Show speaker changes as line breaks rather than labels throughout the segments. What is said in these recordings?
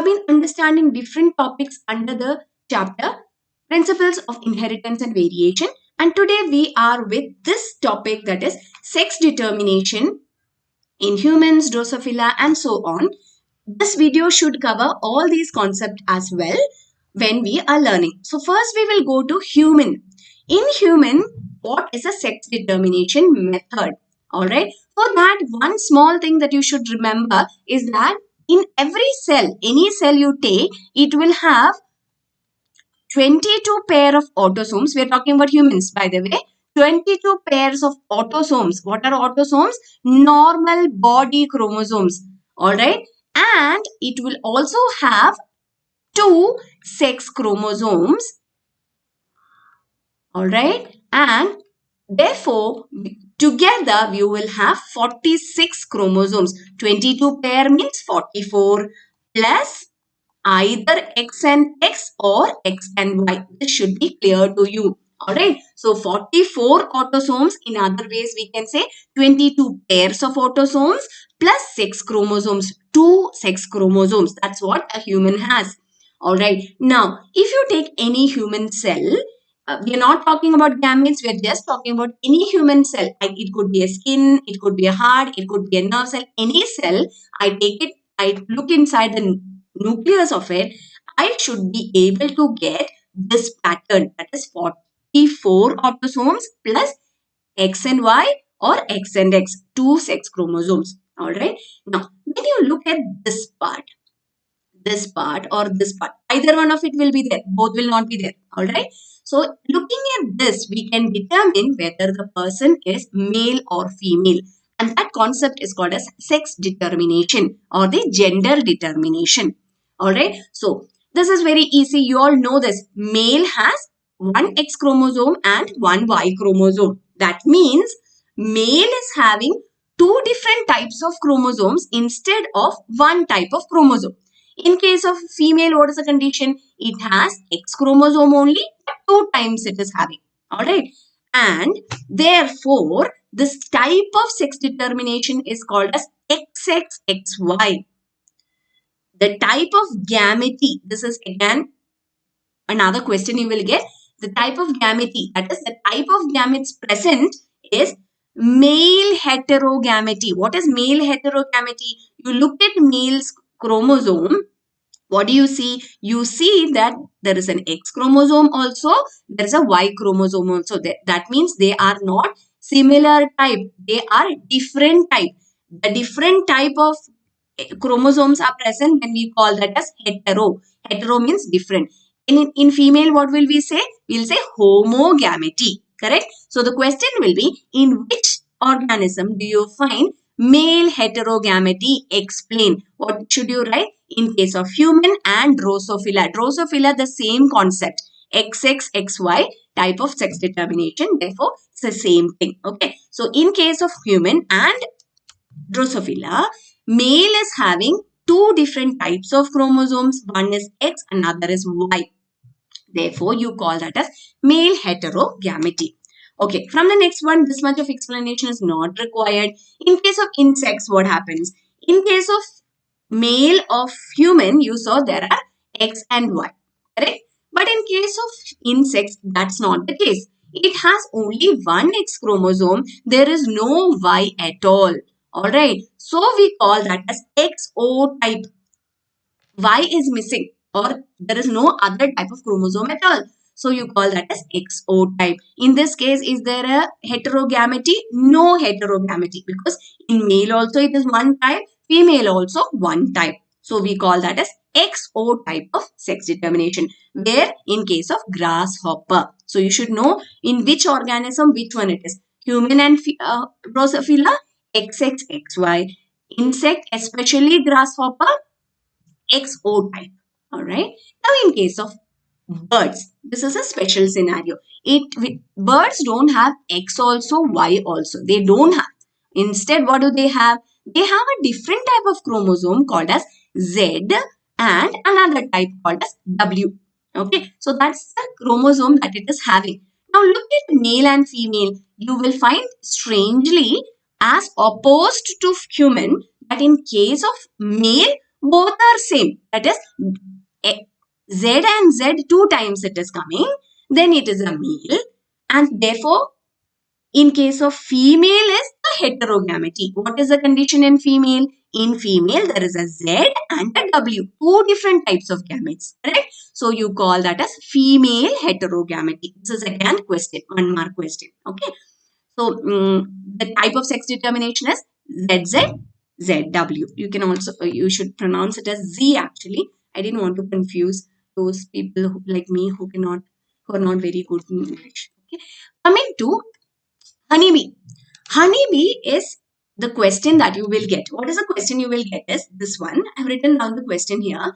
have been understanding different topics under the chapter Principles of Inheritance and Variation. And today we are with this topic, that is sex determination in humans, Drosophila, and so on. This video should cover all these concepts as well when we are learning. So first we will go to human. In human, what is a sex determination method? Alright. For that, one small thing that you should remember is that in every cell, any cell you take, it will have 22 pair of autosomes. We are talking about humans, by the way. 22 pairs of autosomes. What are autosomes? Normal body chromosomes. Alright. And it will also have 2 sex chromosomes. Alright. And therefore, together we will have 46 chromosomes. 22 pair means 44 plus either X and X or X and Y. This should be clear to you. Alright. So 44 autosomes. In other ways, we can say 22 pairs of autosomes plus 6 chromosomes. 2 sex chromosomes. That's what a human has. Alright. Now, if you take any human cell, we are not talking about gametes, we are just talking about any human cell. It could be a skin, it could be a heart, it could be a nerve cell, any cell. I take it, I look inside the nucleus of it, I should be able to get this pattern, that is 44 autosomes plus X and Y or X and X, 2 sex chromosomes. Alright. Now, when you look at this part or this part, either one of it will be there, both will not be there. Alright. So, looking at this, we can determine whether the person is male or female. And that concept is called as sex determination or the gender determination. Alright. So, this is very easy. You all know this. Male has 1 X chromosome and 1 Y chromosome. That means male is having 2 different types of chromosomes instead of 1 type of chromosome. In case of female, what is the condition? It has X chromosome only, but 2 times it is having. Alright. And therefore, this type of sex determination is called as XXXY. The type of gamete, this is again another question you will get. The type of gamete, that is the type of gametes present is male heterogamety. What is male heterogamety? You look at male's chromosome. What do you see? You see that there is an X chromosome also, there is a Y chromosome also. That means they are not similar type. They are different type. The different type of chromosomes are present when we call that as hetero. Hetero means different. In female, what will we say? We will say homogamety. Correct? So, the question will be, in which organism do you find male heterogamety? Explain. What should you write? In case of human and Drosophila. Drosophila, the same concept. XXXY type of sex determination. Therefore, it's the same thing. Okay. So, in case of human and Drosophila, male is having 2 different types of chromosomes. One is X, another is Y. Therefore, you call that as male heterogamety. Okay, from the next one, this much of explanation is not required. In case of insects, what happens? In case of male of human, you saw there are X and Y. Correct? But in case of insects, that's not the case. It has only 1 X chromosome. There is no Y at all. Alright. So, we call that as XO type. Y is missing or there is no other type of chromosome at all. So, you call that as XO type. In this case, is there a heterogamety? No heterogamety, because in male also it is 1 type, female also 1 type. So, we call that as XO type of sex determination, where in case of grasshopper. So, you should know in which organism, which one it is. Human and Drosophila, XXXY. Insect, especially grasshopper, XO type. Alright. Now, in case of birds, this is a special scenario. Birds don't have X also, Y also. They don't have. Instead, what do they have? They have a different type of chromosome called as Z and another type called as W. Okay. So, that's the chromosome that it is having. Now, look at male and female. You will find strangely as opposed to human that in case of male, both are same. That is, Z and Z 2 times it is coming, then it is a male. And therefore, in case of female is the heterogamity. What is the condition in female? In female, there is a Z and a W. Two different types of gametes. Correct? So you call that as female heterogamity. This is again question, 1 mark question. Okay. So the type of sex determination is ZZ, ZW. You can also, you should pronounce it as Z actually. I didn't want to confuse those people like me who are not very good in English. Okay. Coming to Honeybee. Honeybee is the question that you will get. What is the question you will get is this one. I have written down the question here.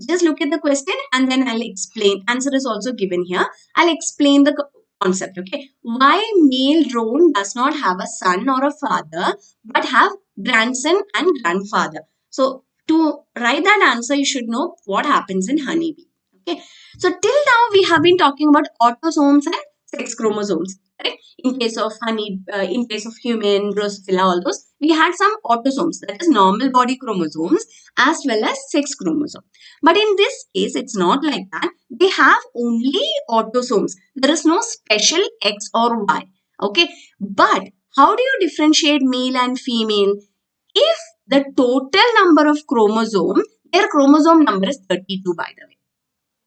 Just look at the question and then I'll explain. Answer is also given here. I'll explain the concept. Okay. Why male drone does not have a son or a father but have grandson and grandfather. So to write that answer, you should know what happens in honeybee. Okay. So till now we have been talking about autosomes and sex chromosomes. Right? In case of in case of human, Drosophila, all those, we had some autosomes, that is normal body chromosomes as well as sex chromosome. But in this case, it's not like that. They have only autosomes. There is no special X or Y. Okay. But how do you differentiate male and female? If the total number of chromosomes, their chromosome number is 32, by the way.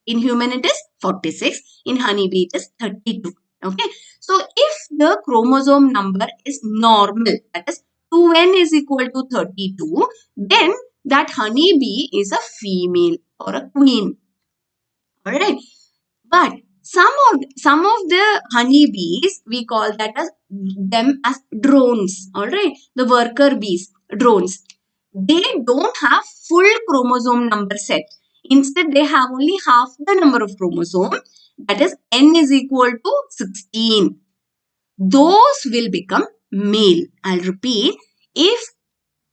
In human, it is 46. In honeybee, it is 32. Okay. So, if the chromosome number is normal, that is 2n is equal to 32, then that honeybee is a female or a queen. Alright. But some of the honeybees, we call that as them as drones. Alright. The worker bees, drones. They don't have full chromosome number set. Instead, they have only half the number of chromosome. That is, n is equal to 16. Those will become male. I'll repeat. If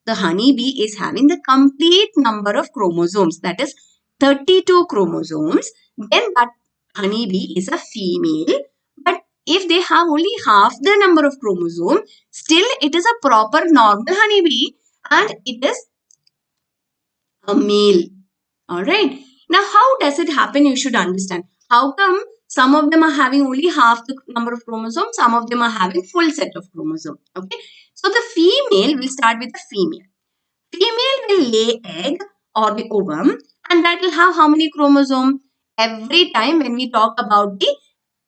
the honeybee is having the complete number of chromosomes, that is 32 chromosomes, then that honeybee is a female. But if they have only half the number of chromosomes, still it is a proper normal honeybee and it is a male. Alright. Now, how does it happen? You should understand. How come some of them are having only half the number of chromosomes, some of them are having full set of chromosomes. Okay. So, the female, will start with the female. Female will lay egg or the ovum and that will have how many chromosomes? Every time when we talk about the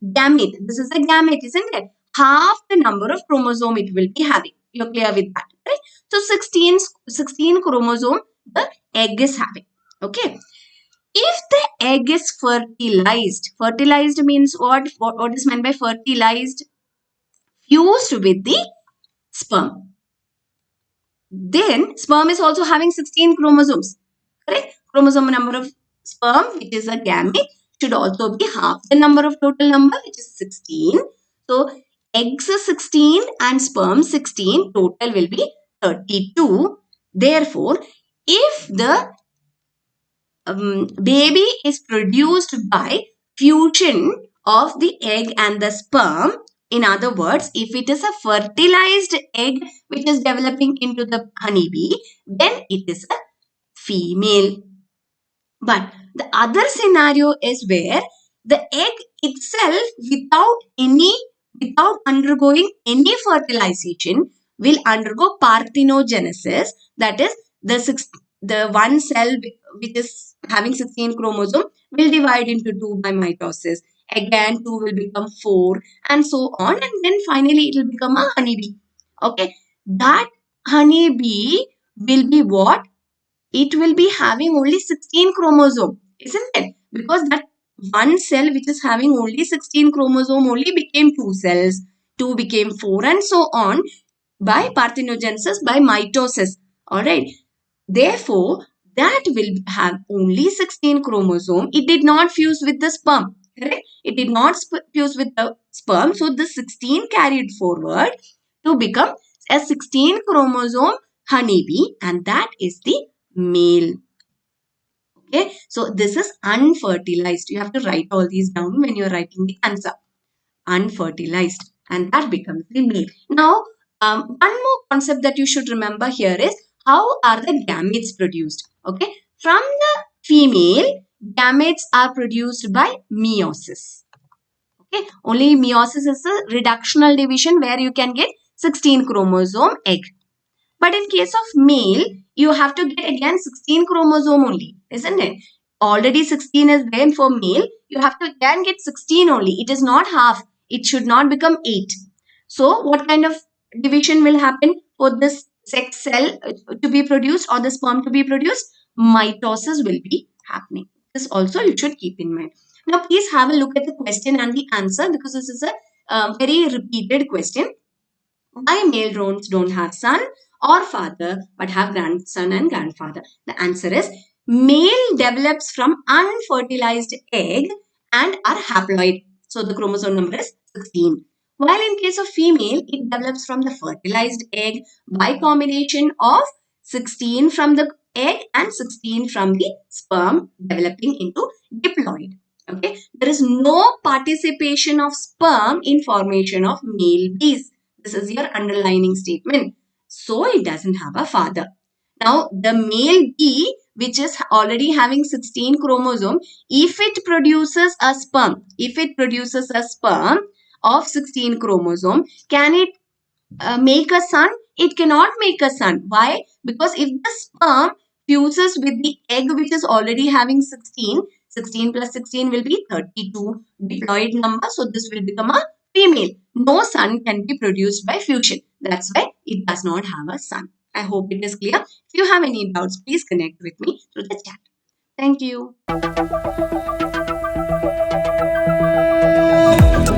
gamete, this is a gamete, isn't it? Half the number of chromosome it will be having. You're clear with that, right? So 16 chromosome the egg is having. Okay. If the egg is fertilized means what is meant by fertilized? Fused with the sperm. Then sperm is also having 16 chromosomes. Correct? Chromosome number of sperm, which is a gamete, should also be half the number of total number, which is 16. So eggs are 16 and sperm 16. Total will be 32. Therefore, if the baby is produced by fusion of the egg and the sperm. In other words, if it is a fertilized egg which is developing into the honeybee, then it is a female. But the other scenario is where the egg itself without undergoing any fertilization will undergo parthenogenesis. That is the one cell which is having 16 chromosome will divide into 2 by mitosis. Again 2 will become 4 and so on, and then finally it will become a honeybee. Okay. That honeybee will be what? It will be having only 16 chromosome, isn't it? Because that one cell which is having only 16 chromosome only became 2 cells, 2 became 4 and so on by parthenogenesis, by mitosis. Alright. Therefore, that will have only 16 chromosome. It did not fuse with the sperm. Correct? It did not fuse with the sperm. So, the 16 carried forward to become a 16 chromosome honeybee, and that is the male. Okay, so this is unfertilized. You have to write all these down when you're writing the answer. Unfertilized, and that becomes the male. Now, one more concept that you should remember here is how are the gametes produced? Okay, From the female, gametes are produced by meiosis. Okay, only meiosis is a reductional division where you can get 16 chromosome egg. But in case of male, you have to get again 16 chromosome only, isn't it? Already 16 is there for male. You have to again get 16 only. It is not half. It should not become 8. So what kind of division will happen for this sex cell to be produced or the sperm to be produced? Mitosis will be happening. This also you should keep in mind. Now please have a look at the question and the answer, because this is a very repeated question. Why male drones don't have son or father but have grandson and grandfather? The answer is male develops from unfertilized egg and are haploid. So the chromosome number is 16. While in case of female, it develops from the fertilized egg by combination of 16 from the egg and 16 from the sperm developing into diploid. Okay, there is no participation of sperm in formation of male bees. This is your underlining statement. So it doesn't have a father. Now the male bee, which is already having 16 chromosome, if it produces a sperm of 16 chromosome, can it make a son? It cannot make a son. Why? Because if the sperm fuses with the egg which is already having 16, 16 plus 16 will be 32 diploid number. So this will become a female. No son can be produced by fusion. That's why it does not have a son. I hope it is clear. If you have any doubts, please connect with me through the chat. Thank you.